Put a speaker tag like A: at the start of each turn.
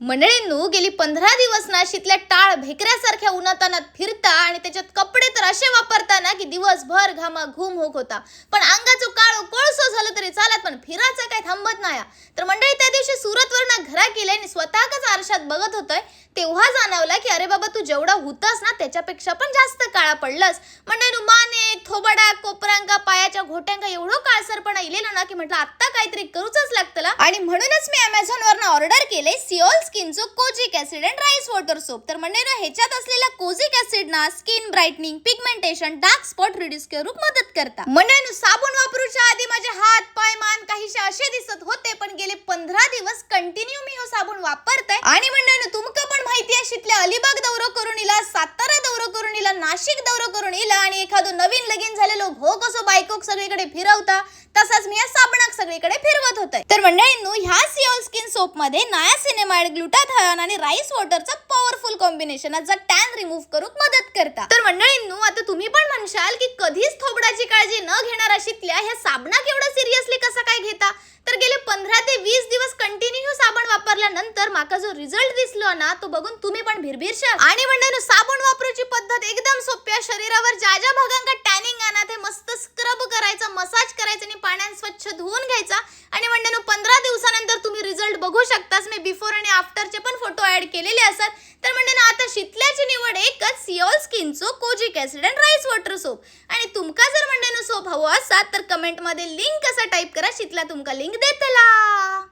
A: मंडळींनो, गेली 15 दिवस नाशिकल्या टाळ भेकऱ्यासारख्या उन्हातानात फिरता आणि त्याच्यात कपडे तर असे वापरता की दिवसभर घामाघूम होता. पण अंगाचं काळो कोळसो झालं तरी चालत, पण फिरायचं काय थांबत नाही. तर मंडळी, त्या दिवशी सुरतवरनं घरा गेले आणि स्वतःच आरशात बघत होतोय, तेव्हा जाणवलं की अरे बाबा, तू जेवढा होतास ना त्याच्यापेक्षा पण जास्त काळा पडलास. मंडळी, माने, थोबडा, कोपरांका, पायाच्या घोट्यांका एवढं काळसरपणा इलेलं ना की म्हटलं आता काहीतरी करूच लागतं. आणि म्हणूनच मी Amazonवरनं ऑर्डर केले सिओल स्किनचं kojic acid and rice water soap. तर म्हणजे ना, ह्याच्यात असलेला कोजिक ऍसिड ना skin brightening, pigmentation, dark spot reduce करूक मदत करता. म्हणजे साबण वापरूच्या आधी माझे हात, पाय, मान काहीशे असे दिसत होते, पण गेले 15 दिवस कंटिन्यू मी हे साबण वापरते. आणि म्हणजे तुमका पण माहिती आहे, शितल्या अलिबाग दौरा करून इला, सातारा दौरा करून इला, नाशिक दौरा करून इला, आणि एखादं नवीन लगीन झालेलो हो कसं बायकोक सगळीकडे फिरवता, तसाच मी या साबणाक सगळीकडे फिरवत होते. तर मंडळींनो, ह्या सिओल स्किन सोप मध्ये नायासिनेमाइड, ग्लुटाथायोन आणि राईस वॉटरचा पॉवरफुल कॉम्बिनेशन आहे, जो टॅन रिमूव्ह करूक मदत करता. तर मंडळींनो, आता तुम्ही पण म्हणशाल की कधीच थोबडाची काळजी न घेणारा शितल्या ह्या साबणाक एवढं सिरियसली कसं काय घेता. तर गेले 15 ते 20 दिवस कंटिन्यू साबण वापरल्यानंतर माका जो रिझल्ट दिसलो ना, तो बघून तुम्ही पण भिरभिरशाल. आणि म्हणजे साबण वापरायची पद्धत एकदम सोपी आहे. शरीरावर ज्या ज्या भागांका टॅनिंग आहे ना, ते मस्त स्क्रब करायचा, मसाज करायचा आणि पाण्याने स्वच्छ धुवून घ्यायचा. आणि म्हणजे 15 दिवसानंतर तुम्ही रिझल्ट बघू शकतास. मी बिफोर आणि आफ्टरचे पण फोटो ऍड केलेले असतात. तर म्हणजे ना, आता शितल्याची निवड एकच, सिओल स्किनचं kojic acid and rice water soap. आणि तुमका जर म्हणजे सोप हवं असाल तर कमेंट मध्ये लिंक कसा टाईप करा, शितल्या तुमका लिंक देतला.